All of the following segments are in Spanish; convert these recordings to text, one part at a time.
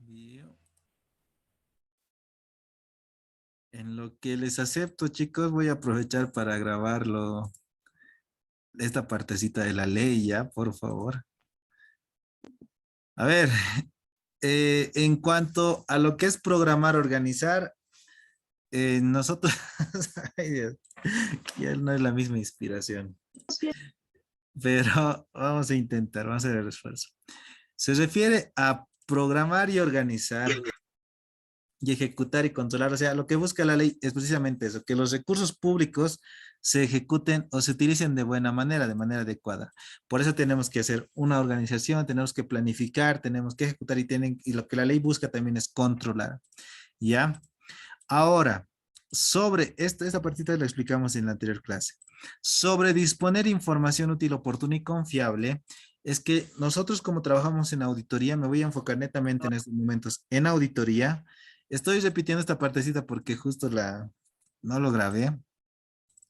Bien. En lo que les acepto, chicos, voy a aprovechar para grabarlo, esta partecita de la ley ya, por favor. A ver, en cuanto a lo que es programar, organizar, nosotros, ay Dios, ya no es la misma inspiración, pero vamos a intentar, vamos a hacer el esfuerzo. Se refiere a programar y organizar y ejecutar y controlar. O sea, lo que busca la ley es precisamente eso, que los recursos públicos se ejecuten o se utilicen de manera adecuada. Por eso tenemos que hacer una organización, tenemos que planificar, tenemos que ejecutar y lo que la ley busca también es controlar. ¿Ya? Ahora, sobre esta partita la explicamos en la anterior clase. Sobre disponer información útil, oportuna y confiable, es que nosotros como trabajamos en auditoría, me voy a enfocar netamente en estos momentos en auditoría. Estoy repitiendo esta partecita porque justo no lo grabé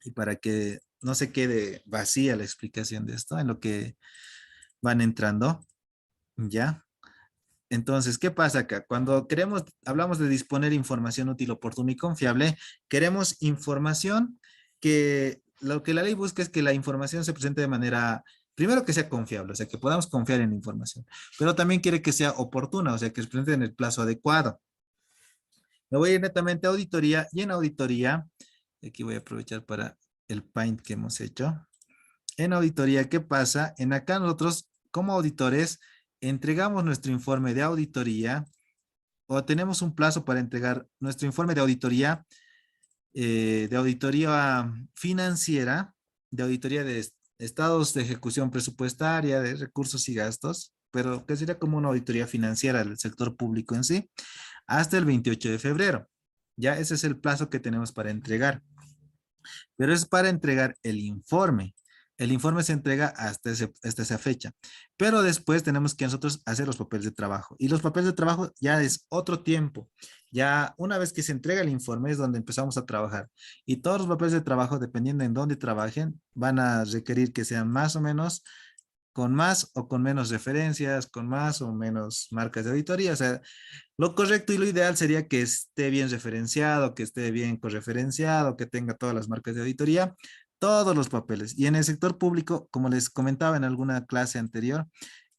y para que no se quede vacía la explicación de esto en lo que van entrando, ¿ya? Entonces, ¿qué pasa acá? Cuando hablamos de disponer información útil, oportuna y confiable, queremos información que lo que la ley busca es que la información se presente de manera, primero que sea confiable, o sea, que podamos confiar en la información, pero también quiere que sea oportuna, o sea, que se presente en el plazo adecuado. Me voy a ir netamente a auditoría y en auditoría, aquí voy a aprovechar para el Paint que hemos hecho. En auditoría, ¿qué pasa? En acá nosotros, como auditores, entregamos nuestro informe de auditoría o tenemos un plazo para entregar nuestro informe de auditoría financiera, de auditoría de estados de ejecución presupuestaria, de recursos y gastos, pero que sería como una auditoría financiera del sector público en sí, hasta el 28 de febrero. Ya ese es el plazo que tenemos para entregar, pero es para entregar el informe. El informe se entrega hasta esa fecha, pero después tenemos que nosotros hacer los papeles de trabajo y los papeles de trabajo ya es otro tiempo. Ya una vez que se entrega el informe es donde empezamos a trabajar y todos los papeles de trabajo, dependiendo en dónde trabajen, van a requerir que sean más o menos con más o con menos referencias, con más o menos marcas de auditoría. O sea, lo correcto y lo ideal sería que esté bien referenciado, que esté bien correferenciado, que tenga todas las marcas de auditoría, todos los papeles. Y en el sector público, como les comentaba en alguna clase anterior,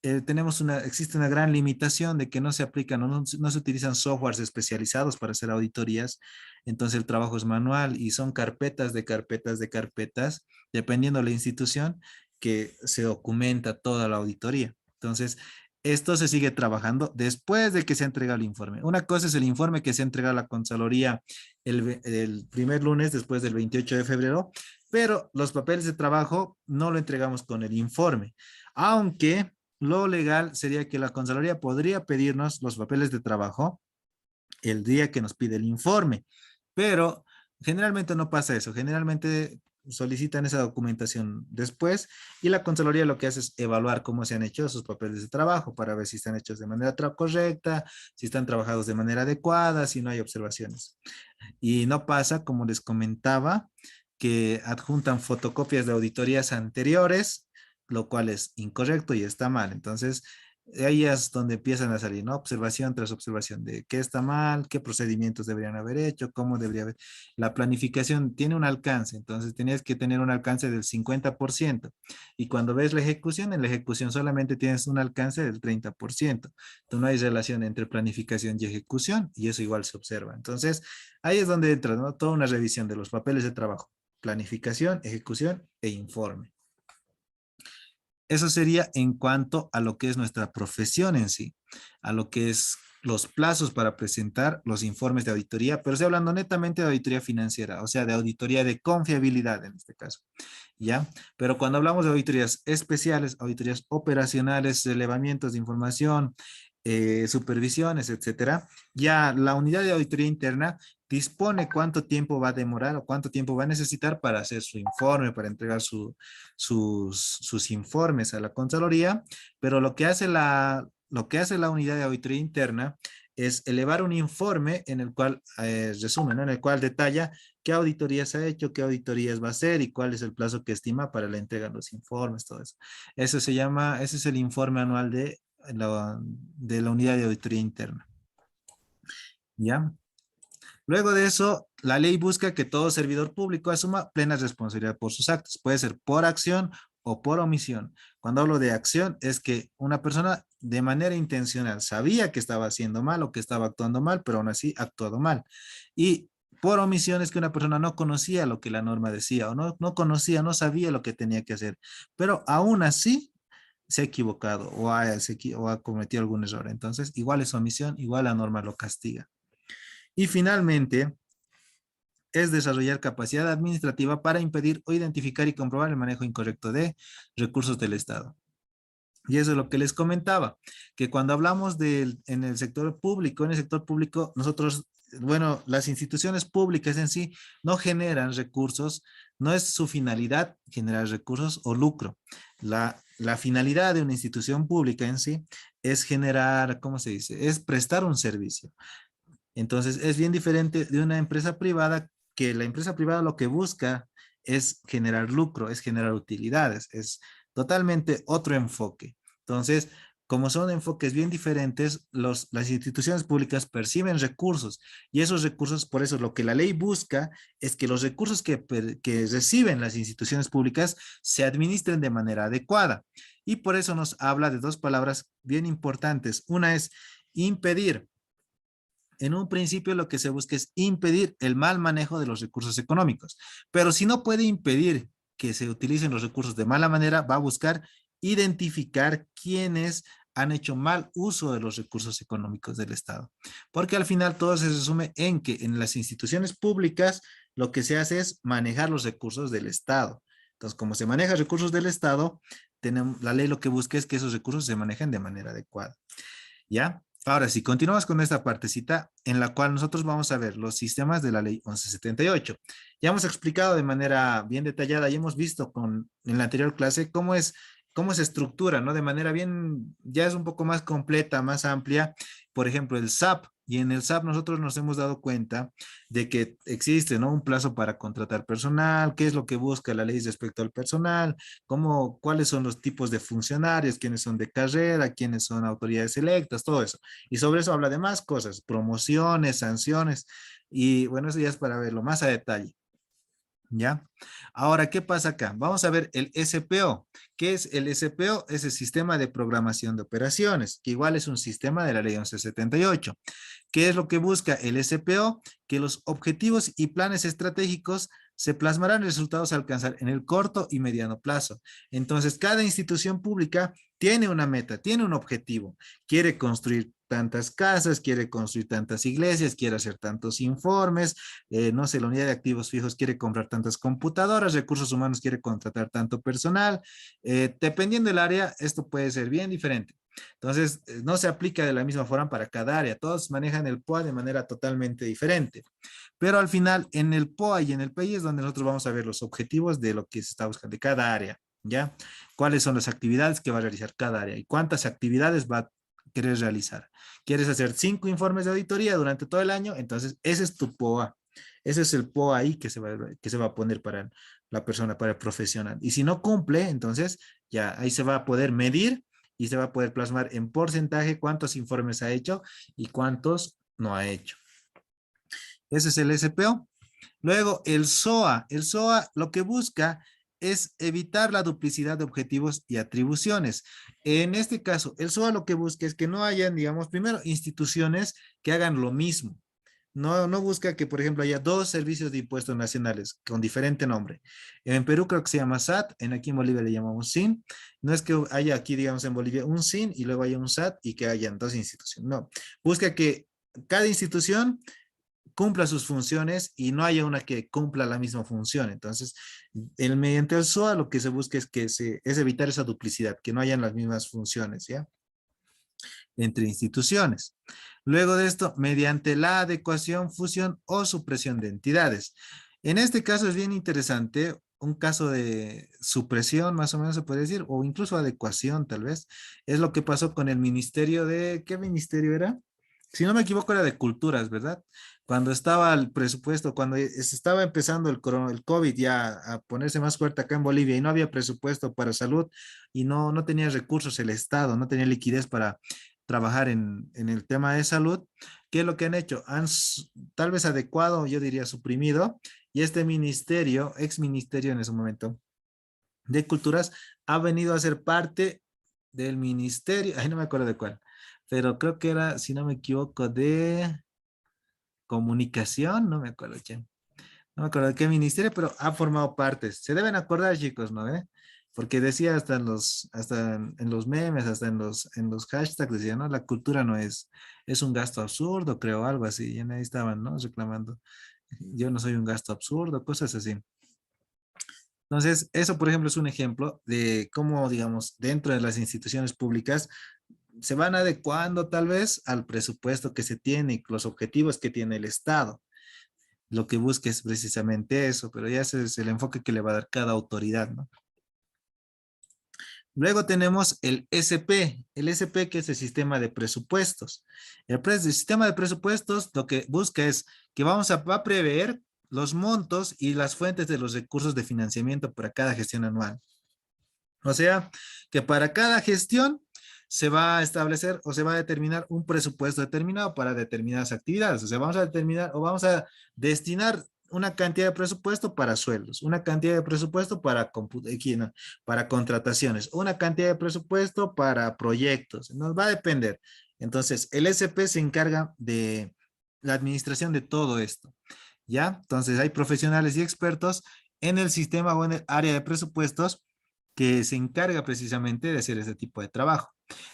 existe una gran limitación de que no se aplican o no se utilizan softwares especializados para hacer auditorías. Entonces el trabajo es manual y son carpetas de carpetas de carpetas, dependiendo de la institución, que se documenta toda la auditoría. Entonces, esto se sigue trabajando después de que se ha entregado el informe. Una cosa es el informe que se ha entregado a la Contraloría el primer lunes después del 28 de febrero, pero los papeles de trabajo no lo entregamos con el informe, aunque lo legal sería que la Contraloría podría pedirnos los papeles de trabajo el día que nos pide el informe, pero generalmente no pasa eso, generalmente solicitan esa documentación después y la Contraloría lo que hace es evaluar cómo se han hecho sus papeles de trabajo para ver si están hechos de manera correcta, si están trabajados de manera adecuada, si no hay observaciones. Y no pasa, como les comentaba, que adjuntan fotocopias de auditorías anteriores, lo cual es incorrecto y está mal. Entonces, ahí es donde empiezan a salir, ¿no? Observación tras observación de qué está mal, qué procedimientos deberían haber hecho, cómo debería haber. La planificación tiene un alcance, entonces tenías que tener un alcance del 50%. Y cuando ves la ejecución, en la ejecución solamente tienes un alcance del 30%. Entonces, no hay relación entre planificación y ejecución y eso igual se observa. Entonces, ahí es donde entra, ¿no? Toda una revisión de los papeles de trabajo, planificación, ejecución e informe. Eso sería en cuanto a lo que es nuestra profesión en sí, a lo que es los plazos para presentar los informes de auditoría, pero estoy hablando netamente de auditoría financiera, o sea, de auditoría de confiabilidad en este caso, ¿ya? Pero cuando hablamos de auditorías especiales, auditorías operacionales, relevamientos de información, supervisiones, etcétera, ya la unidad de auditoría interna dispone cuánto tiempo va a demorar o cuánto tiempo va a necesitar para hacer su informe, para entregar sus informes a la Contraloría, pero lo que hace la unidad de auditoría interna es elevar un informe en el cual resume, ¿no? En el cual detalla qué auditorías ha hecho, qué auditorías va a hacer y cuál es el plazo que estima para la entrega de los informes, todo eso. Ese es el informe anual de la unidad de auditoría interna. ¿ya? Luego de eso, la ley busca que todo servidor público asuma plena responsabilidad por sus actos. Puede ser por acción o por omisión. Cuando hablo de acción, es que una persona de manera intencional sabía que estaba haciendo mal o que estaba actuando mal, pero aún así ha actuado mal. Y por omisión es que una persona no conocía lo que la norma decía o no conocía, no sabía lo que tenía que hacer, pero aún así se ha equivocado o ha cometido algún error. Entonces, igual es omisión, igual la norma lo castiga. Y finalmente, es desarrollar capacidad administrativa para impedir o identificar y comprobar el manejo incorrecto de recursos del Estado. Y eso es lo que les comentaba, que cuando hablamos en el sector público, nosotros, bueno, las instituciones públicas en sí no generan recursos, no es su finalidad generar recursos o lucro. La finalidad de una institución pública en sí es generar, ¿cómo se dice? Es prestar un servicio. Entonces, es bien diferente de una empresa privada, que la empresa privada lo que busca es generar lucro, es generar utilidades, es totalmente otro enfoque. Entonces, como son enfoques bien diferentes, las instituciones públicas perciben recursos y esos recursos, por eso lo que la ley busca es que los recursos que reciben las instituciones públicas se administren de manera adecuada. Y por eso nos habla de dos palabras bien importantes. Una es impedir. En un principio lo que se busca es impedir el mal manejo de los recursos económicos, pero si no puede impedir que se utilicen los recursos de mala manera, va a buscar identificar quiénes han hecho mal uso de los recursos económicos del Estado. Porque al final todo se resume en que en las instituciones públicas lo que se hace es manejar los recursos del Estado. Entonces, como se maneja recursos del Estado, la ley lo que busca es que esos recursos se manejen de manera adecuada. ¿Ya? Ahora, si continuamos con esta partecita en la cual nosotros vamos a ver los sistemas de la ley 1178. Ya hemos explicado de manera bien detallada y hemos visto en la anterior clase cómo se estructura, ¿no? De manera bien, ya es un poco más completa, más amplia. Por ejemplo, el SAP. Y en el SAP nosotros nos hemos dado cuenta de que existe, ¿no? Un plazo para contratar personal, qué es lo que busca la ley respecto al personal, cuáles son los tipos de funcionarios, quiénes son de carrera, quiénes son autoridades electas, todo eso. Y sobre eso habla de más cosas, promociones, sanciones, y bueno, eso ya es para verlo más a detalle. ¿Ya? Ahora, ¿qué pasa acá? Vamos a ver el SPO. ¿Qué es el SPO? Es el Sistema de Programación de Operaciones, que igual es un sistema de la Ley 1178. ¿Qué es lo que busca el SPO? Que los objetivos y planes estratégicos se plasmarán en resultados a alcanzar en el corto y mediano plazo. Entonces, cada institución pública tiene una meta, tiene un objetivo. Quiere construir tantas casas, quiere construir tantas iglesias, quiere hacer tantos informes, no sé, la unidad de activos fijos quiere comprar tantas computadoras, recursos humanos quiere contratar tanto personal. Dependiendo del área, esto puede ser bien diferente. Entonces, no se aplica de la misma forma para cada área. Todos manejan el POA de manera totalmente diferente. Pero al final, en el POA y en el PI es donde nosotros vamos a ver los objetivos de lo que se está buscando de cada área, ¿ya? ¿Cuáles son las actividades que va a realizar cada área y cuántas actividades va a querer realizar? ¿Quieres hacer 5 informes de auditoría durante todo el año? Entonces, ese es tu POA. Ese es el POA ahí que se va a poner para la persona, para el profesional. Y si no cumple, entonces ya ahí se va a poder medir y se va a poder plasmar en porcentaje cuántos informes ha hecho y cuántos no ha hecho. Ese es el SPO. Luego, el SOA. El SOA lo que busca es evitar la duplicidad de objetivos y atribuciones. En este caso, el SOA lo que busca es que no hayan, digamos, primero, instituciones que hagan lo mismo. No busca que, por ejemplo, haya dos servicios de impuestos nacionales con diferente nombre. En Perú creo que se llama SAT, aquí en Bolivia le llamamos SIN. No es que haya aquí, digamos, en Bolivia un SIN y luego haya un SAT y que hayan dos instituciones. No, busca que cada institución cumpla sus funciones y no haya una que cumpla la misma función. Entonces, mediante el SOA lo que se busca es evitar esa duplicidad, que no hayan las mismas funciones, ¿ya? Entre instituciones. Luego de esto, mediante la adecuación, fusión o supresión de entidades. En este caso es bien interesante, un caso de supresión, más o menos se puede decir, o incluso adecuación, tal vez, es lo que pasó con el ministerio de, ¿qué ministerio era? Si no me equivoco, era de culturas, ¿verdad? Cuando estaba el presupuesto, cuando se estaba empezando el COVID ya a ponerse más fuerte acá en Bolivia y no había presupuesto para salud y no tenía recursos el Estado, no tenía liquidez para trabajar en el tema de salud, ¿qué es lo que han hecho? Tal vez adecuado, yo diría suprimido, y este ministerio, ex ministerio en ese momento de Culturas, ha venido a ser parte del ministerio, ay, no me acuerdo de cuál, pero creo que era, si no me equivoco, de comunicación, no me acuerdo quién. No me acuerdo de qué ministerio, pero ha formado partes. Se deben acordar, chicos, ¿no? Porque decía hasta en los memes, hasta en los hashtags, decía, ¿no? La cultura no es un gasto absurdo, creo, algo así. Y ahí estaban, ¿no? Reclamando. Yo no soy un gasto absurdo, cosas así. Entonces, eso, por ejemplo, es un ejemplo de cómo, digamos, dentro de las instituciones públicas se van adecuando tal vez al presupuesto que se tiene y los objetivos que tiene el Estado. Lo que busca es precisamente eso, pero ya ese es el enfoque que le va a dar cada autoridad, ¿no? Luego tenemos el SP que es el sistema de presupuestos. El sistema de presupuestos lo que busca es que va a prever los montos y las fuentes de los recursos de financiamiento para cada gestión anual. O sea, que para cada gestión se va a establecer o se va a determinar un presupuesto determinado para determinadas actividades. O sea, vamos a determinar o vamos a destinar una cantidad de presupuesto para sueldos, una cantidad de presupuesto para contrataciones, una cantidad de presupuesto para proyectos. Nos va a depender. Entonces, el SP se encarga de la administración de todo esto. ¿Ya? Entonces, hay profesionales y expertos en el sistema o en el área de presupuestos que se encarga precisamente de hacer ese tipo de trabajo.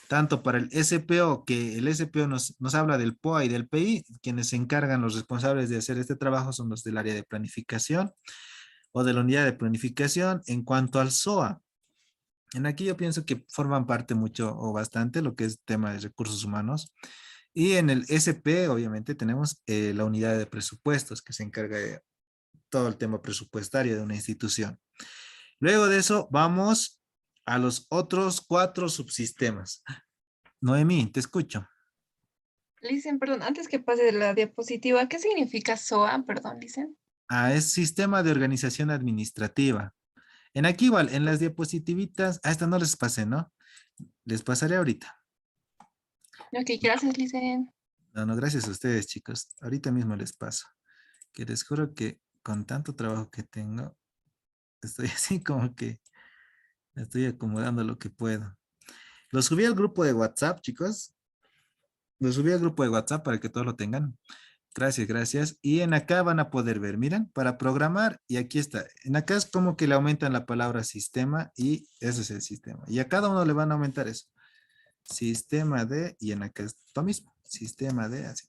Tanto para el SPO, que el SPO nos habla del POA y del PI, quienes se encargan, los responsables de hacer este trabajo son los del área de planificación o de la unidad de planificación. En cuanto al SOA, en aquí yo pienso que forman parte mucho o bastante lo que es tema de recursos humanos. Y en el SP, obviamente, tenemos la unidad de presupuestos que se encarga de todo el tema presupuestario de una institución. Luego de eso, vamos a los otros 4 subsistemas. Noemí, te escucho. Licen, perdón, antes que pase de la diapositiva, ¿qué significa SOA? Perdón, Licen. Es sistema de organización administrativa. En aquí igual, en las diapositivitas, a esta no les pasé, ¿no? Les pasaré ahorita. Ok, gracias, Licen. No, no, gracias a ustedes, chicos. Ahorita mismo les paso. Que les juro que con tanto trabajo que tengo, estoy así como que estoy acomodando lo que puedo. Lo subí al grupo de WhatsApp, chicos. Lo subí al grupo de WhatsApp para que todos lo tengan. Gracias, gracias. Y en acá van a poder ver, miren, para programar, y aquí está. En acá es como que le aumentan la palabra sistema y ese es el sistema. Y a cada uno le van a aumentar eso. Sistema de, y en acá es lo mismo. Sistema de, así.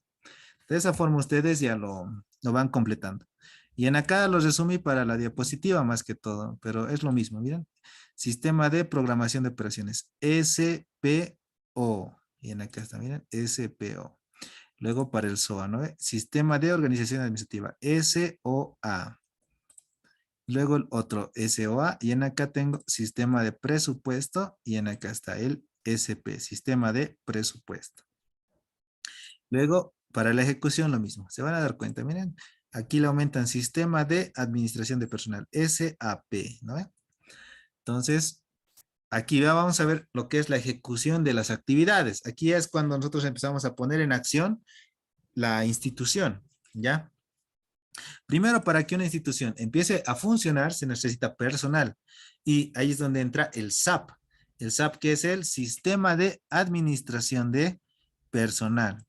De esa forma ustedes ya lo van completando. Y en acá lo resumí para la diapositiva más que todo, pero es lo mismo, miren. Sistema de programación de operaciones, SPO. Y en acá está, miren, SPO. Luego para el SOA, ¿no? Sistema de organización administrativa, SOA. Luego el otro, SOA. Y en acá tengo sistema de presupuesto. Y en acá está el SP, sistema de presupuesto. Luego, para la ejecución, lo mismo. Se van a dar cuenta, miren. Aquí le aumentan sistema de administración de personal, SAP, ¿no? Entonces, aquí ya vamos a ver lo que es la ejecución de las actividades. Aquí es cuando nosotros empezamos a poner en acción la institución, ¿ya? Primero, para que una institución empiece a funcionar, se necesita personal. Y ahí es donde entra el SAP. El SAP, que es el Sistema de Administración de Personal.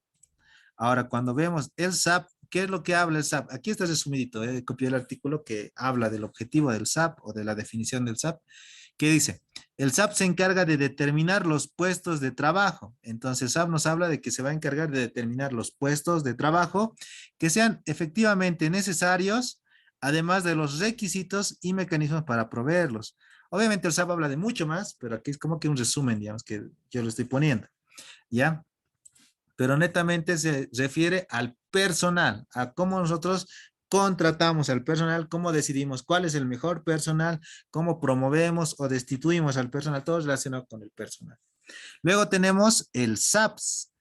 Ahora, cuando vemos el SAP, ¿qué es lo que habla el SAP? Aquí está resumidito, copié el artículo que habla del objetivo del SAP o de la definición del SAP, que dice, el SAP se encarga de determinar los puestos de trabajo. Entonces, SAP nos habla de que se va a encargar de determinar los puestos de trabajo que sean efectivamente necesarios, además de los requisitos y mecanismos para proveerlos. Obviamente el SAP habla de mucho más, pero aquí es como que un resumen, digamos, que yo lo estoy poniendo, ¿ya? Pero netamente se refiere al personal, a cómo nosotros contratamos al personal, cómo decidimos cuál es el mejor personal, cómo promovemos o destituimos al personal, todo relacionado con el personal. Luego tenemos el SAPS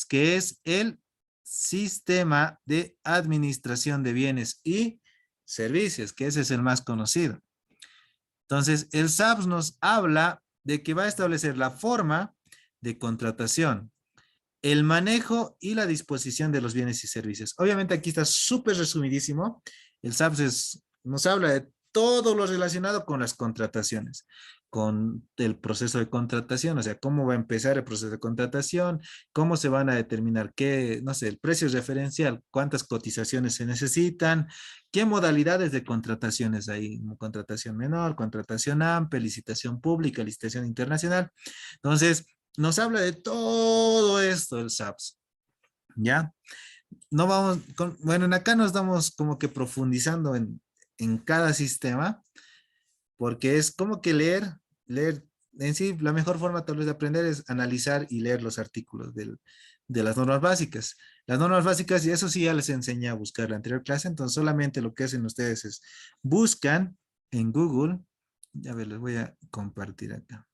que es el Sistema de Administración de Bienes y Servicios, que ese es el más conocido. Entonces, el SAPS nos habla de que va a establecer la forma de contratación, el manejo y la disposición de los bienes y servicios. Obviamente aquí está súper resumidísimo. El SAPS nos habla de todo lo relacionado con las contrataciones, con el proceso de contratación, o sea, cómo va a empezar el proceso de contratación, cómo se van a determinar qué, no sé, el precio referencial, cuántas cotizaciones se necesitan, qué modalidades de contrataciones hay, contratación menor, contratación amplia, licitación pública, licitación internacional. Entonces, nos habla de todo esto el SAPS, ¿ya? No vamos, bueno, en acá nos damos como que profundizando en cada sistema, porque es como que leer, en sí, la mejor forma tal vez de aprender es analizar y leer los artículos de las normas básicas. Las normas básicas, y eso sí ya les enseñé a buscar la anterior clase, entonces solamente lo que hacen ustedes es buscan en Google, ya ver, les voy a compartir acá.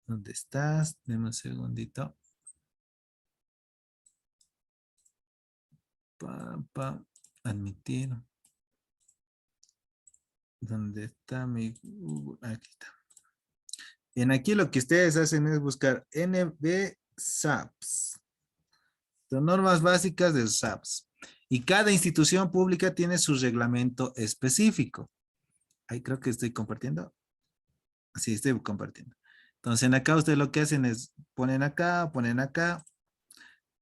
¿Dónde estás? Deme un segundito. Admitir. ¿Dónde está mi Google? Aquí está. Bien, aquí lo que ustedes hacen es buscar NB SAPS. Son normas básicas del SAPS. Y cada institución pública tiene su reglamento específico. Ahí creo que estoy compartiendo. Sí, estoy compartiendo. Entonces, en acá ustedes lo que hacen es ponen acá,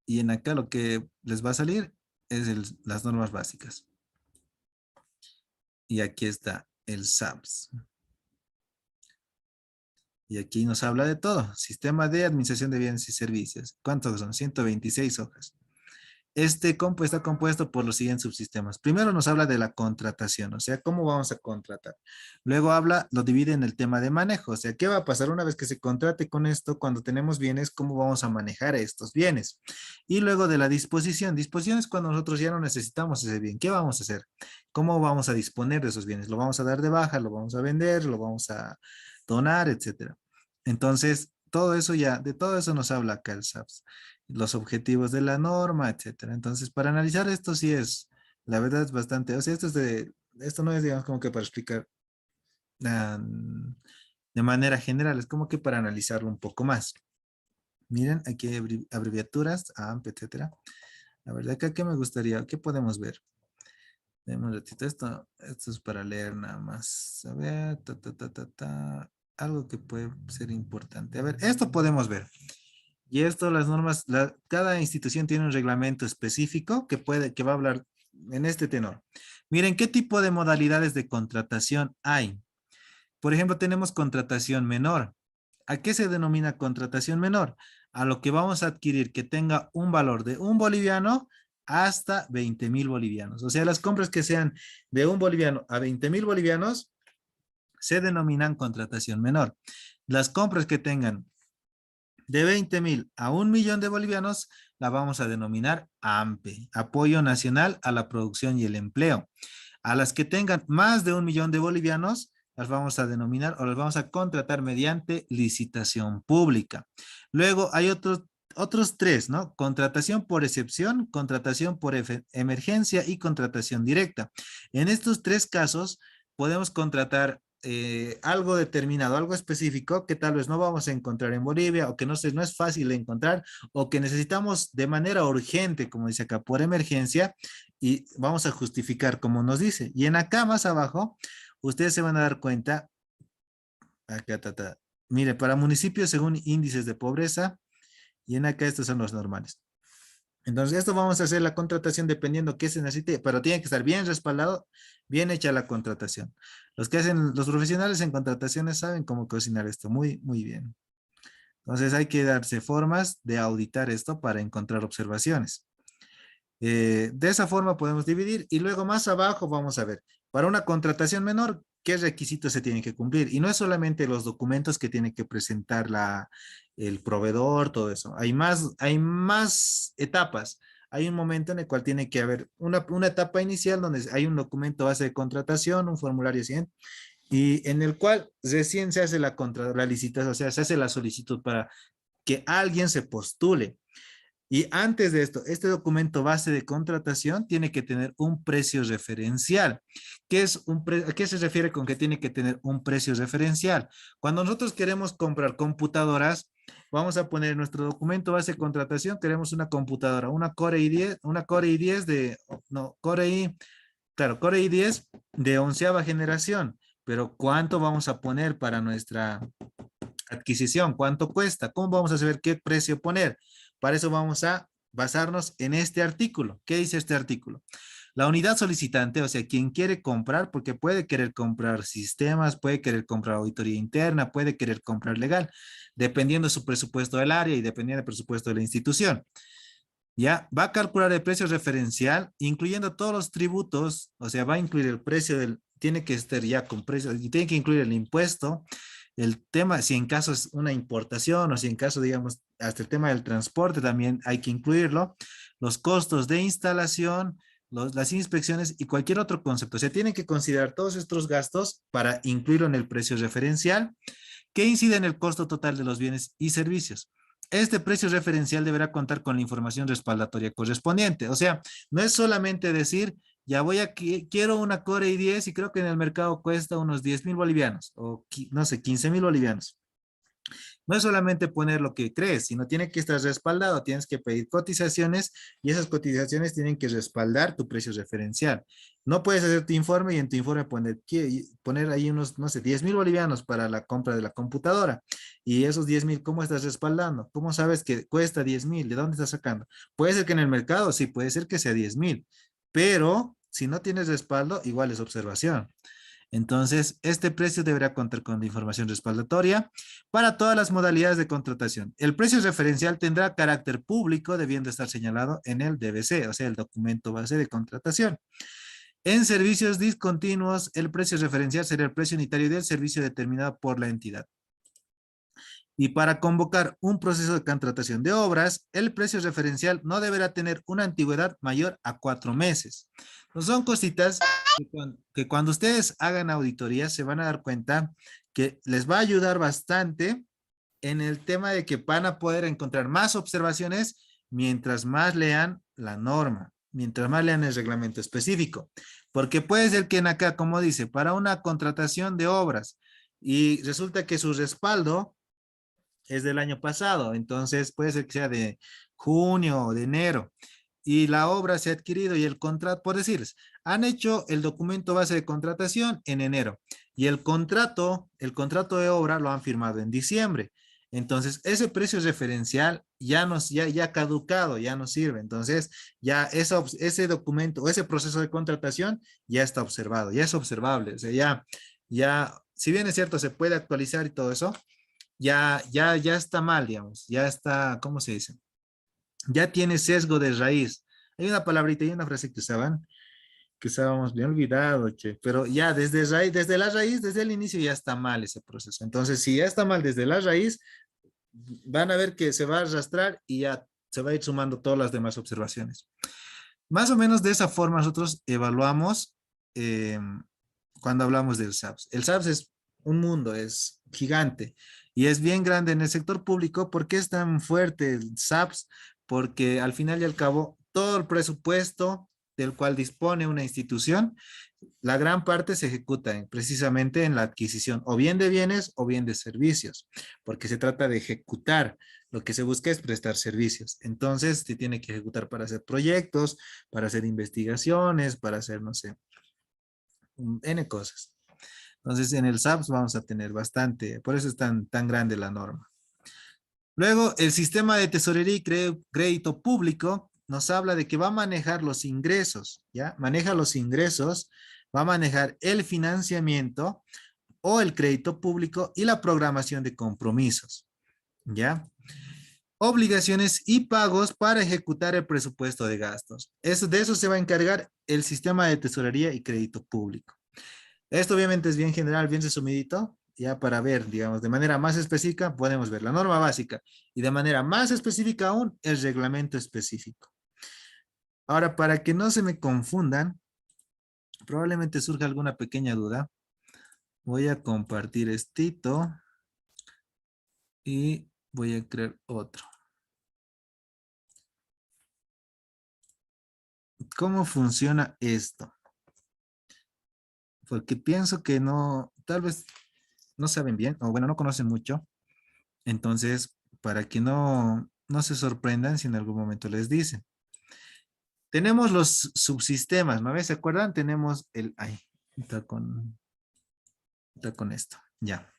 y en acá lo que les va a salir es las normas básicas. Y aquí está el SAPS. Y aquí nos habla de todo. Sistema de administración de bienes y servicios. ¿Cuántos son? 126 hojas. Este compu está compuesto por los siguientes subsistemas. Primero nos habla de la contratación, o sea, cómo vamos a contratar. Luego lo divide en el tema de manejo, o sea, qué va a pasar una vez que se contrate con esto, cuando tenemos bienes, cómo vamos a manejar estos bienes. Y luego de la disposición. Disposición es cuando nosotros ya no necesitamos ese bien. ¿Qué vamos a hacer? ¿Cómo vamos a disponer de esos bienes? ¿Lo vamos a dar de baja? ¿Lo vamos a vender? ¿Lo vamos a donar? Etcétera. Entonces, de todo eso nos habla acá el SAPS, los objetivos de la norma, etcétera. Entonces, para analizar esto sí la verdad es bastante, o sea, esto no es, digamos, como que para explicar ah, de manera general, es como que para analizarlo un poco más. Miren, aquí hay abreviaturas, AMP, etcétera. La verdad que aquí me gustaría, ¿qué podemos ver? Deme un ratito, esto es para leer nada más. A ver, algo que puede ser importante. A ver, esto podemos ver. Y esto, las normas, cada institución tiene un reglamento específico que va a hablar en este tenor. Miren, ¿qué tipo de modalidades de contratación hay? Por ejemplo, tenemos contratación menor. ¿A qué se denomina contratación menor? A lo que vamos a adquirir que tenga un valor de 1 boliviano hasta 20,000 bolivianos. O sea, las compras que sean de 1 boliviano a 20,000 bolivianos se denominan contratación menor. Las compras que tengan de 20,000 a 1 millón de bolivianos la vamos a denominar AMPE, Apoyo Nacional a la Producción y el Empleo. A las que tengan más de 1 millón de bolivianos las vamos a denominar o las vamos a contratar mediante licitación pública. Luego hay otros tres, ¿no? Contratación por excepción, contratación por emergencia y contratación directa. En estos tres casos podemos contratar algo determinado, algo específico que tal vez no vamos a encontrar en Bolivia o que no es fácil de encontrar o que necesitamos de manera urgente, como dice acá, por emergencia y vamos a justificar como nos dice. Y en acá más abajo, ustedes se van a dar cuenta, acá, mire, para municipios según índices de pobreza y en acá estos son los normales. Entonces, esto vamos a hacer la contratación dependiendo qué se necesite, pero tiene que estar bien respaldado, bien hecha la contratación. Los profesionales en contrataciones saben cómo cocinar esto muy, muy bien. Entonces, hay que darse formas de auditar esto para encontrar observaciones. De esa forma podemos dividir y luego más abajo vamos a ver, para una contratación menor, qué requisitos se tienen que cumplir. Y no es solamente los documentos que tiene que presentar el proveedor, todo eso. Hay más etapas. Hay un momento en el cual tiene que haber una etapa inicial donde hay un documento base de contratación, un formulario 100, y en el cual recién se hace la licitación, o sea, se hace la solicitud para que alguien se postule. Y antes de esto, este documento base de contratación tiene que tener un precio referencial. ¿A qué se refiere con que tiene que tener un precio referencial? Cuando nosotros queremos comprar computadoras, vamos a poner en nuestro documento base de contratación, queremos una computadora, una Core i10 no, Core i10 de 11ª generación. Pero ¿cuánto vamos a poner para nuestra adquisición? ¿Cuánto cuesta? ¿Cómo vamos a saber qué precio poner? Para eso vamos a basarnos en este artículo. ¿Qué dice este artículo? La unidad solicitante, o sea, quien quiere comprar, porque puede querer comprar sistemas, puede querer comprar auditoría interna, puede querer comprar legal, dependiendo de su presupuesto del área y dependiendo del presupuesto de la institución. Ya va a calcular el precio referencial, incluyendo todos los tributos, o sea, va a incluir el precio tiene que estar ya con precio, y tiene que incluir el impuesto, el tema, si en caso es una importación o si en caso, digamos, hasta el tema del transporte también hay que incluirlo, los costos de instalación, las inspecciones y cualquier otro concepto. O sea, tienen que considerar todos estos gastos para incluirlo en el precio referencial que incide en el costo total de los bienes y servicios. Este precio referencial deberá contar con la información respaldatoria correspondiente. O sea, no es solamente decir, ya quiero una Core i10 y creo que en el mercado cuesta unos 10.000 bolivianos o no sé, 15.000 bolivianos. No es solamente poner lo que crees, sino tiene que estar respaldado. Tienes que pedir cotizaciones y esas cotizaciones tienen que respaldar tu precio referencial. No puedes hacer tu informe y en tu informe poner ahí unos, no sé, 10.000 bolivianos para la compra de la computadora. Y esos 10.000, ¿cómo estás respaldando? ¿Cómo sabes que cuesta 10.000? ¿De dónde estás sacando? Puede ser que en el mercado, sí, puede ser que sea 10.000, pero si no tienes respaldo, igual es observación. Entonces, este precio deberá contar con la información respaldatoria para todas las modalidades de contratación. El precio referencial tendrá carácter público, debiendo estar señalado en el DBC, o sea, el documento base de contratación. En servicios discontinuos, el precio referencial será el precio unitario del servicio determinado por la entidad. Y para convocar un proceso de contratación de obras, el precio referencial no deberá tener una antigüedad mayor a 4 meses. No son cositas que cuando ustedes hagan auditorías se van a dar cuenta que les va a ayudar bastante en el tema de que van a poder encontrar más observaciones mientras más lean la norma, mientras más lean el reglamento específico. Porque puede ser que en acá, como dice, para una contratación de obras y resulta que su respaldo es del año pasado, entonces puede ser que sea de junio o de enero y la obra se ha adquirido y el contrato, por decirles, han hecho el documento base de contratación en enero y el contrato de obra lo han firmado en diciembre. Entonces, ese precio referencial ya caducado, ya no sirve. Entonces, ese documento o ese proceso de contratación ya está observado, ya es observable. O sea, si bien es cierto, se puede actualizar y todo eso, ya está mal, digamos, ya está, ¿cómo se dice? Ya tiene sesgo de raíz. Hay una palabrita y una frase que usábamos, me he olvidado, che, pero ya desde la raíz, desde el inicio ya está mal ese proceso. Entonces, si ya está mal desde la raíz, van a ver que se va a arrastrar y ya se va a ir sumando todas las demás observaciones. Más o menos de esa forma nosotros evaluamos eh, cuando hablamos del SAPS. El SAPS es un mundo, es gigante y es bien grande en el sector público. ¿Por qué es tan fuerte el SAPS? Porque al final y al cabo, todo el presupuesto del cual dispone una institución, la gran parte se ejecuta precisamente en la adquisición o bien de bienes o bien de servicios, porque se trata de ejecutar. Lo que se busca es prestar servicios. Entonces, se tiene que ejecutar para hacer proyectos, para hacer investigaciones, para hacer, no sé, N cosas. Entonces, en el SAPS vamos a tener bastante, por eso es tan grande la norma. Luego, el sistema de tesorería y crédito público nos habla de que va a manejar los ingresos, ¿ya? Maneja los ingresos, va a manejar el financiamiento o el crédito público y la programación de compromisos, ¿ya? Obligaciones y pagos para ejecutar el presupuesto de gastos. De eso se va a encargar el sistema de tesorería y crédito público. Esto obviamente es bien general, bien resumidito, ya para ver, digamos, de manera más específica podemos ver la norma básica y de manera más específica aún el reglamento específico. Ahora, para que no se me confundan, probablemente surja alguna pequeña duda. Voy a compartir estito y voy a crear otro. ¿Cómo funciona esto? Porque pienso que no, tal vez no saben bien, o bueno, no conocen mucho. Entonces, para que no se sorprendan si en algún momento les dicen. Tenemos los subsistemas, ¿no ves? ¿Se acuerdan? Tenemos el, ay, está con esto, ya.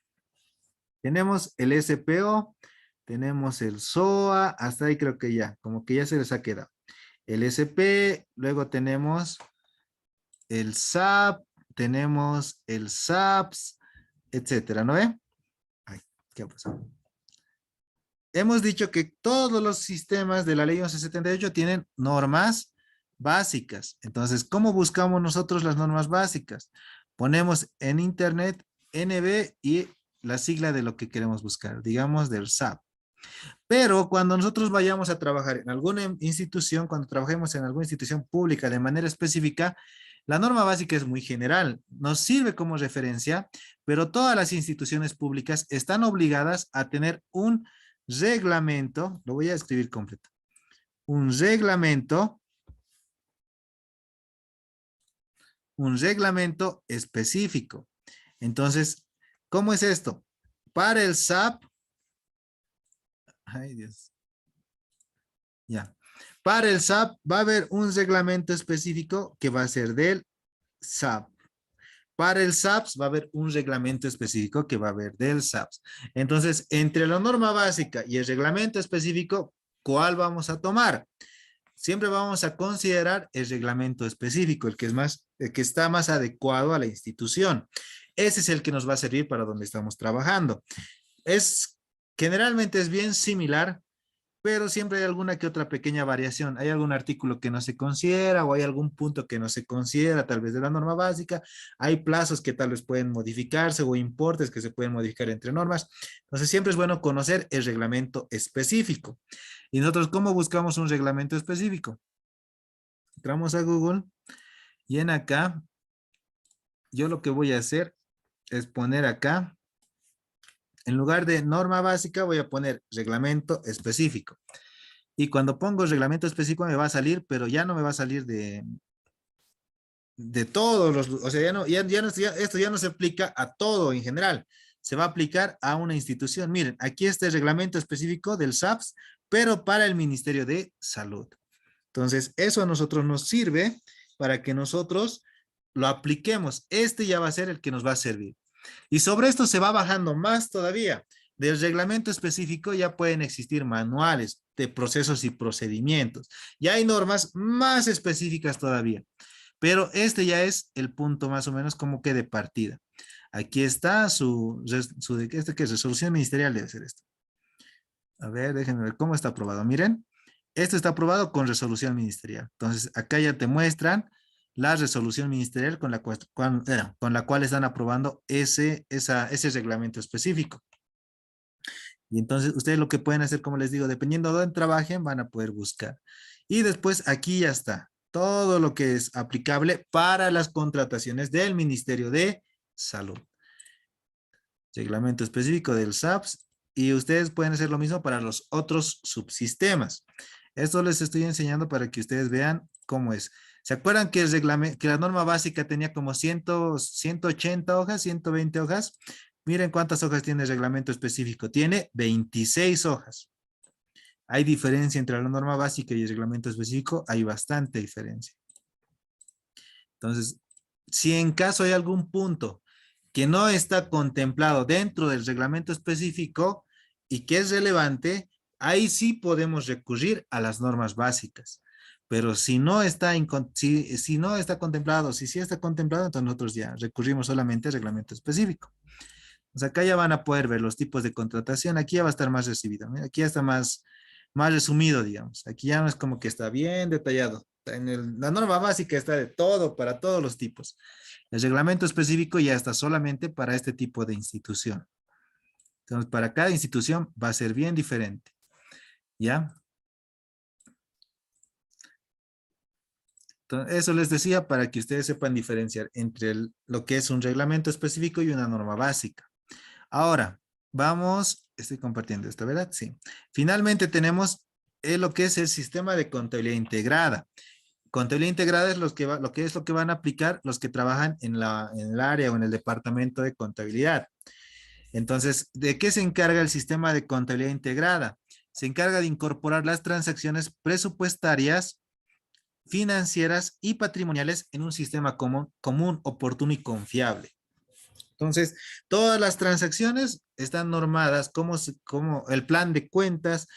Tenemos el SPO, tenemos el SOA, hasta ahí creo que ya, como que ya se les ha quedado. El SP, luego tenemos el SAP, tenemos el SAPS, etcétera, ¿no ve? Ay, ¿qué ha pasado? Hemos dicho que todos los sistemas de la ley 1178 tienen normas básicas. Entonces, ¿cómo buscamos nosotros las normas básicas? Ponemos en internet NB y la sigla de lo que queremos buscar, digamos del SAP. Pero cuando nosotros vayamos a trabajar en alguna institución, cuando trabajemos en alguna institución pública de manera específica, la norma básica es muy general, nos sirve como referencia, pero todas las instituciones públicas están obligadas a tener un reglamento, lo voy a escribir completo, un reglamento específico. Entonces, ¿cómo es esto? Para el SAP, ay Dios, ya. Para el SAP va a haber un reglamento específico que va a ser del SAP. Para el SAPS va a haber un reglamento específico que va a haber del SAPS. Entonces, entre la norma básica y el reglamento específico, ¿cuál vamos a tomar? Siempre vamos a considerar el reglamento específico, el que es más, el que está más adecuado a la institución. Ese es el que nos va a servir para donde estamos trabajando. Generalmente es bien similar, pero siempre hay alguna que otra pequeña variación. Hay algún artículo que no se considera o hay algún punto que no se considera, tal vez de la norma básica. Hay plazos que tal vez pueden modificarse o importes que se pueden modificar entre normas. Entonces, siempre es bueno conocer el reglamento específico. ¿Y nosotros cómo buscamos un reglamento específico? Entramos a Google y en acá, yo lo que voy a hacer es poner acá, en lugar de norma básica, voy a poner reglamento específico. Y cuando pongo reglamento específico me va a salir, pero ya no me va a salir de todos los, o sea, esto ya no se aplica a todo en general, se va a aplicar a una institución. Miren, aquí está el reglamento específico del SAPS, pero para el Ministerio de Salud. Entonces, eso a nosotros nos sirve para que nosotros lo apliquemos. Este ya va a ser el que nos va a servir. Y sobre esto se va bajando más todavía. Del reglamento específico ya pueden existir manuales de procesos y procedimientos. Ya hay normas más específicas todavía. Pero este ya es el punto más o menos como que de partida. Aquí está este que es resolución ministerial, debe ser esto. A ver, déjenme ver cómo está aprobado. Miren, esto está aprobado con resolución ministerial. Entonces, acá ya te muestran la resolución ministerial con la cual están aprobando ese reglamento específico. Y entonces, ustedes lo que pueden hacer, como les digo, dependiendo de dónde trabajen, van a poder buscar. Y después aquí ya está todo lo que es aplicable para las contrataciones del Ministerio de Salud. Reglamento específico del SAPS y ustedes pueden hacer lo mismo para los otros subsistemas. Esto les estoy enseñando para que ustedes vean cómo es. ¿Se acuerdan que, que la norma básica tenía como 180 hojas, 120 hojas? Miren cuántas hojas tiene el reglamento específico. Tiene 26 hojas. ¿Hay diferencia entre la norma básica y el reglamento específico? Hay bastante diferencia. Entonces, si en caso hay algún punto que no está contemplado dentro del reglamento específico y que es relevante, ahí sí podemos recurrir a las normas básicas. Pero si no está, si no está contemplado, si sí está contemplado, entonces nosotros ya recurrimos solamente al reglamento específico. O sea, acá ya van a poder ver los tipos de contratación. Aquí ya va a estar más recibido. Mira, aquí ya está más resumido, digamos. Aquí ya no es como que está bien detallado. La norma básica está de todo, para todos los tipos. El reglamento específico ya está solamente para este tipo de institución. Entonces, para cada institución va a ser bien diferente. ¿Ya? Entonces, eso les decía para que ustedes sepan diferenciar entre lo que es un reglamento específico y una norma básica. Ahora, estoy compartiendo esto, ¿verdad? Sí. Finalmente tenemos lo que es el sistema de contabilidad integrada. Contabilidad integrada es lo que van a aplicar los que trabajan en el área o en el departamento de contabilidad. Entonces, ¿de qué se encarga el sistema de contabilidad integrada? Se encarga de incorporar las transacciones presupuestarias, financieras y patrimoniales en un sistema común, oportuno y confiable. Entonces, todas las transacciones están normadas, cómo el plan de cuentas,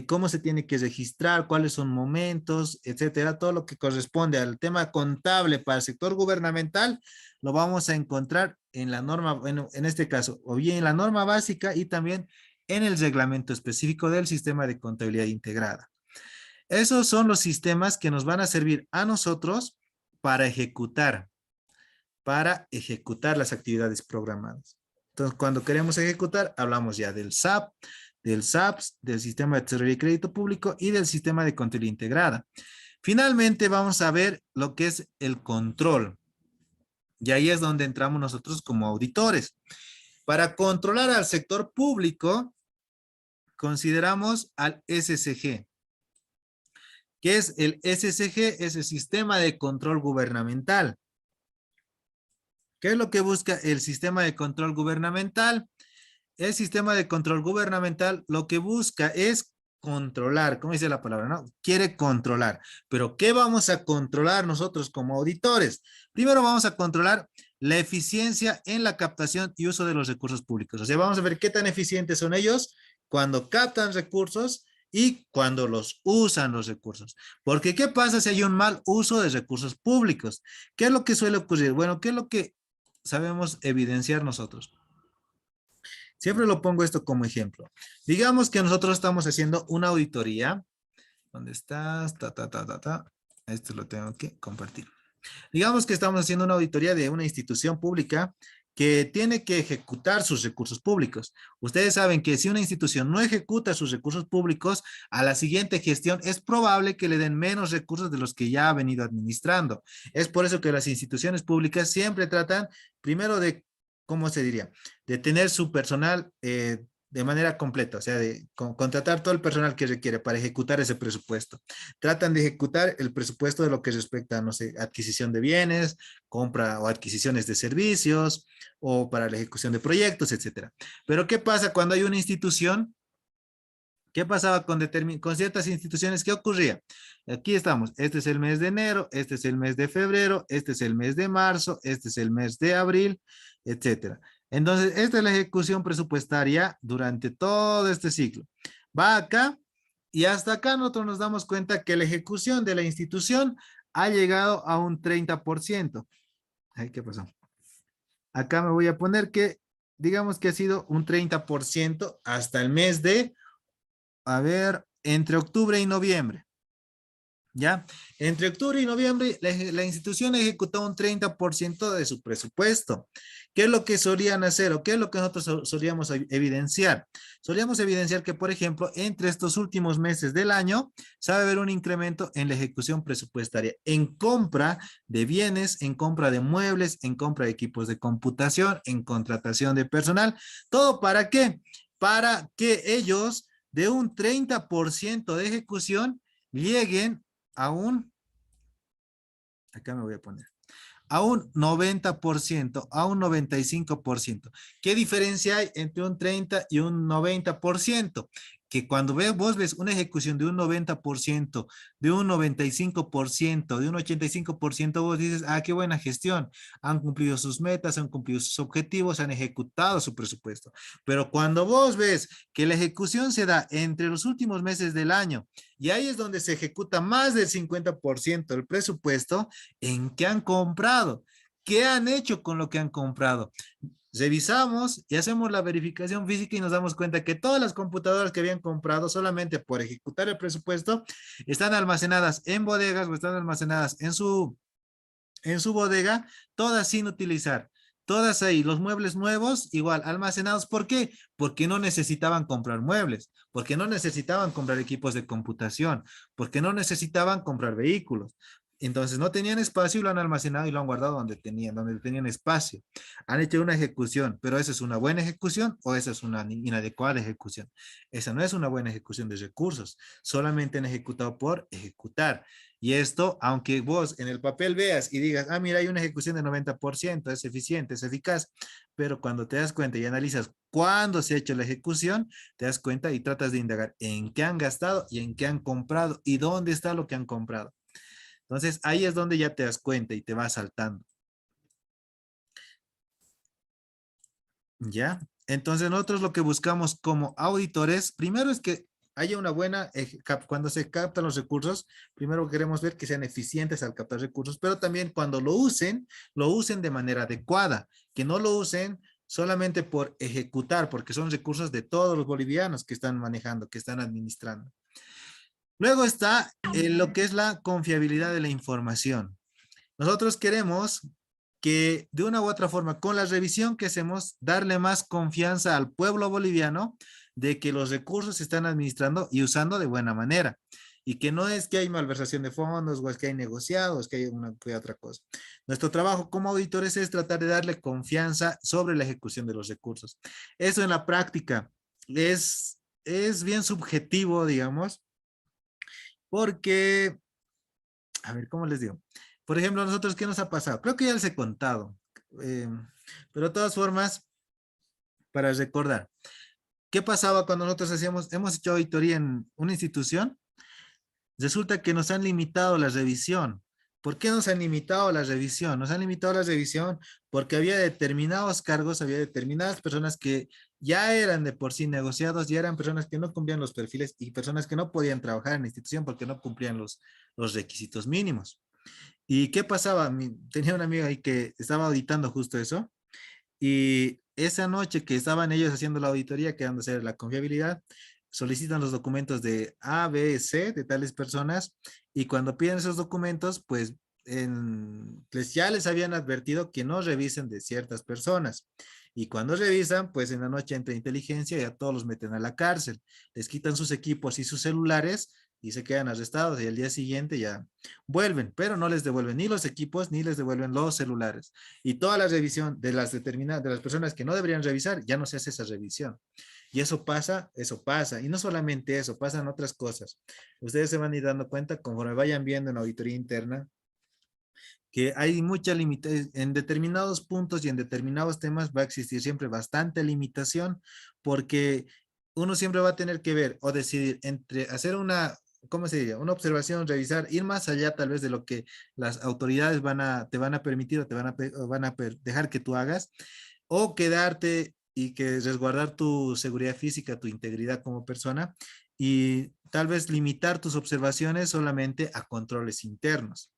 cómo se tiene que registrar, cuáles son momentos, etcétera. Todo lo que corresponde al tema contable para el sector gubernamental, lo vamos a encontrar en la norma, bueno, en este caso, o bien en la norma básica y también en el reglamento específico del sistema de contabilidad integrada. Esos son los sistemas que nos van a servir a nosotros para ejecutar las actividades programadas. Entonces, cuando queremos ejecutar, hablamos ya del SAP, del SAPS, del sistema de tesorería y crédito público y del sistema de contabilidad integrada. Finalmente, vamos a ver lo que es el control. Y ahí es donde entramos nosotros como auditores. Para controlar al sector público, consideramos al SSG. ¿Qué es el SSG? Es el sistema de control gubernamental. ¿Qué es lo que busca el sistema de control gubernamental? El sistema de control gubernamental lo que busca es controlar, ¿cómo dice la palabra? ¿No? Quiere controlar. Pero ¿qué vamos a controlar nosotros como auditores? Primero vamos a controlar la eficiencia en la captación y uso de los recursos públicos. O sea, vamos a ver qué tan eficientes son ellos cuando captan recursos y cuando los usan los recursos. Porque ¿qué pasa si hay un mal uso de recursos públicos? ¿Qué es lo que suele ocurrir? Bueno, ¿qué es lo que sabemos evidenciar nosotros? Siempre lo pongo esto como ejemplo. Digamos que nosotros estamos haciendo una auditoría. ¿Dónde estás? Esto lo tengo que compartir. Digamos que estamos haciendo una auditoría de una institución pública que tiene que ejecutar sus recursos públicos. Ustedes saben que si una institución no ejecuta sus recursos públicos, a la siguiente gestión es probable que le den menos recursos de los que ya ha venido administrando. Es por eso que las instituciones públicas siempre tratan primero de, ¿cómo se diría? De tener su personal de manera completa, o sea, de contratar todo el personal que requiere para ejecutar ese presupuesto. Tratan de ejecutar el presupuesto de lo que respecta, no sé, adquisición de bienes, compra o adquisiciones de servicios, o para la ejecución de proyectos, etcétera. Pero ¿qué pasa cuando hay una institución? ¿Qué pasaba con ciertas instituciones? ¿Qué ocurría? Aquí estamos, este es el mes de enero, este es el mes de febrero, este es el mes de marzo, este es el mes de abril, etcétera. Entonces, esta es la ejecución presupuestaria durante todo este ciclo. Va acá y hasta acá nosotros nos damos cuenta que la ejecución de la institución ha llegado a un 30%. Ay, ¿qué pasó? Acá me voy a poner que, digamos que ha sido un 30% hasta el mes de, a ver, entre octubre y noviembre. ¿Ya? Entre octubre y noviembre, la institución ejecutó un 30% de su presupuesto. ¿Qué es lo que solían hacer o qué es lo que nosotros solíamos evidenciar? Solíamos evidenciar que, por ejemplo, entre estos últimos meses del año, sabe haber un incremento en la ejecución presupuestaria, en compra de bienes, en compra de muebles, en compra de equipos de computación, en contratación de personal. ¿Todo para qué? Para que ellos, de un 30% de ejecución, lleguen acá me voy a poner, a un 90%, a un 95%. ¿Qué diferencia hay entre un 30 y un 90%? Que cuando vos ves una ejecución de un 90%, de un 95%, de un 85%, vos dices, ah, qué buena gestión. Han cumplido sus metas, han cumplido sus objetivos, han ejecutado su presupuesto. Pero cuando vos ves que la ejecución se da entre los últimos meses del año, y ahí es donde se ejecuta más del 50% del presupuesto, ¿en qué han comprado? ¿Qué han hecho con lo que han comprado? Revisamos y hacemos la verificación física y nos damos cuenta que todas las computadoras que habían comprado solamente por ejecutar el presupuesto están almacenadas en bodegas o están almacenadas en su bodega, todas sin utilizar. Todas ahí, los muebles nuevos, igual, almacenados. ¿Por qué? Porque no necesitaban comprar muebles, porque no necesitaban comprar equipos de computación, porque no necesitaban comprar vehículos. Entonces no tenían espacio y lo han almacenado y lo han guardado donde tenían espacio. Han hecho una ejecución, pero ¿esa es una buena ejecución o esa es una inadecuada ejecución? Esa no es una buena ejecución de recursos, solamente han ejecutado por ejecutar. Y esto, aunque vos en el papel veas y digas, ah, mira, hay una ejecución de 90%, es eficiente, es eficaz, pero cuando te das cuenta y analizas cuándo se ha hecho la ejecución, te das cuenta y tratas de indagar en qué han gastado y en qué han comprado y dónde está lo que han comprado. Entonces, ahí es donde ya te das cuenta y te vas saltando. ¿Ya? Entonces, nosotros lo que buscamos como auditores, primero es que haya una buena, cuando se captan los recursos, primero queremos ver que sean eficientes al captar recursos, pero también cuando lo usen de manera adecuada, que no lo usen solamente por ejecutar, porque son recursos de todos los bolivianos que están manejando, que están administrando. Luego está lo que es la confiabilidad de la información. Nosotros queremos que de una u otra forma, con la revisión que hacemos, darle más confianza al pueblo boliviano de que los recursos se están administrando y usando de buena manera. Y que no es que hay malversación de fondos o es que hay negociados, que hay una que otra cosa. Nuestro trabajo como auditores es tratar de darle confianza sobre la ejecución de los recursos. Eso en la práctica es bien subjetivo, digamos, porque a ver, ¿cómo les digo? Por ejemplo, a nosotros, ¿qué nos ha pasado? Creo que ya les he contado, eh, pero de todas formas, para recordar, ¿qué pasaba cuando nosotros hemos hecho auditoría en una institución? Resulta que nos han limitado la revisión. ¿Por qué nos han limitado la revisión? Nos han limitado la revisión porque había determinados cargos, había determinadas personas que ya eran de por sí negociados, ya eran personas que no cumplían los perfiles y personas que no podían trabajar en la institución porque no cumplían los requisitos mínimos. ¿Y qué pasaba? Tenía una amiga ahí que estaba auditando justo eso y esa noche que estaban ellos haciendo la auditoría, que van a hacer la confiabilidad, solicitan los documentos de A, B, C de tales personas y cuando piden esos documentos, pues ya les habían advertido que no revisen de ciertas personas. Y cuando revisan, pues en la noche entra inteligencia y a todos los meten a la cárcel. Les quitan sus equipos y sus celulares y se quedan arrestados y al día siguiente ya vuelven, pero no les devuelven ni los equipos ni les devuelven los celulares. Y toda la revisión de las determinadas, de las personas que no deberían revisar, ya no se hace esa revisión. Y eso pasa. Y no solamente eso, pasan otras cosas. Ustedes se van a ir dando cuenta conforme vayan viendo en auditoría interna que hay mucha limitación en determinados puntos y en determinados temas va a existir siempre bastante limitación porque uno siempre va a tener que ver o decidir entre hacer una, ¿cómo se diría? Una observación, revisar, ir más allá tal vez de lo que las autoridades te van a permitir o dejar que tú hagas o quedarte y que resguardar tu seguridad física, tu integridad como persona y tal vez limitar tus observaciones solamente a controles internos.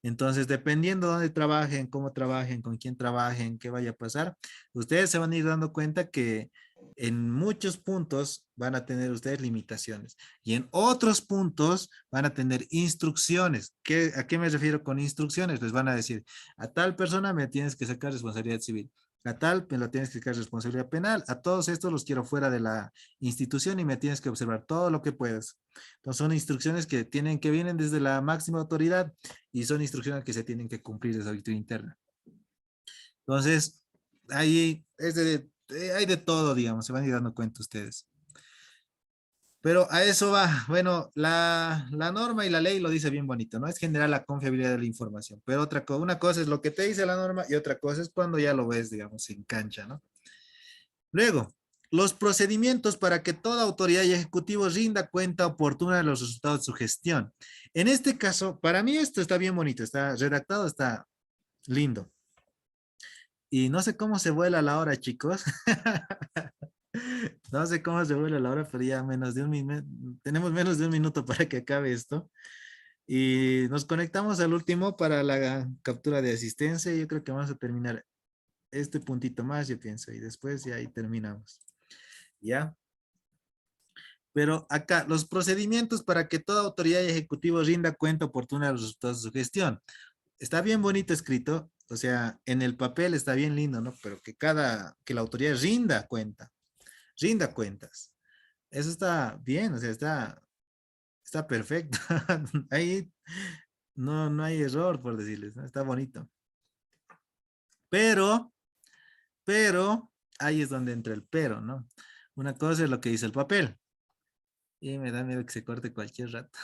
Entonces, dependiendo de dónde trabajen, cómo trabajen, con quién trabajen, qué vaya a pasar, ustedes se van a ir dando cuenta que en muchos puntos van a tener ustedes limitaciones y en otros puntos van a tener instrucciones. ¿A qué me refiero con instrucciones? Les van a decir, a tal persona me tienes que sacar responsabilidad civil, a tal me lo tienes que sacar responsabilidad penal, a todos estos los quiero fuera de la institución y me tienes que observar todo lo que puedas. Entonces, son instrucciones que vienen desde la máxima autoridad y son instrucciones que se tienen que cumplir desde auditoría interna. Entonces, ahí hay de todo, digamos, se van a ir dando cuenta ustedes. Pero a eso va, bueno, la norma y la ley lo dice bien bonito, ¿no? Es generar la confiabilidad de la información, pero una cosa es lo que te dice la norma y otra cosa es cuando ya lo ves, digamos, en cancha, ¿no? Luego, los procedimientos para que toda autoridad y ejecutivo rinda cuenta oportuna de los resultados de su gestión. En este caso, para mí esto está bien bonito, está redactado, está lindo. Y no sé cómo se vuela la hora, chicos. No sé cómo se vuela la hora, pero ya menos de un minuto, tenemos menos de un minuto para que acabe esto. Y nos conectamos al último para la captura de asistencia. Yo creo que vamos a terminar este puntito más, yo pienso, y después ya ahí terminamos. ¿Ya? Pero acá, los procedimientos para que toda autoridad y ejecutivo rinda cuenta oportuna de los resultados de su gestión. Está bien bonito escrito, o sea, en el papel está bien lindo, ¿no? Pero que la autoridad rinda cuentas. Eso está bien, o sea, está perfecto. Ahí No, no hay error, por decirles, ¿no? Está bonito. Pero, pero, ahí es donde entra el pero, ¿no? Una cosa es lo que dice el papel. Y me da miedo que se corte cualquier rato.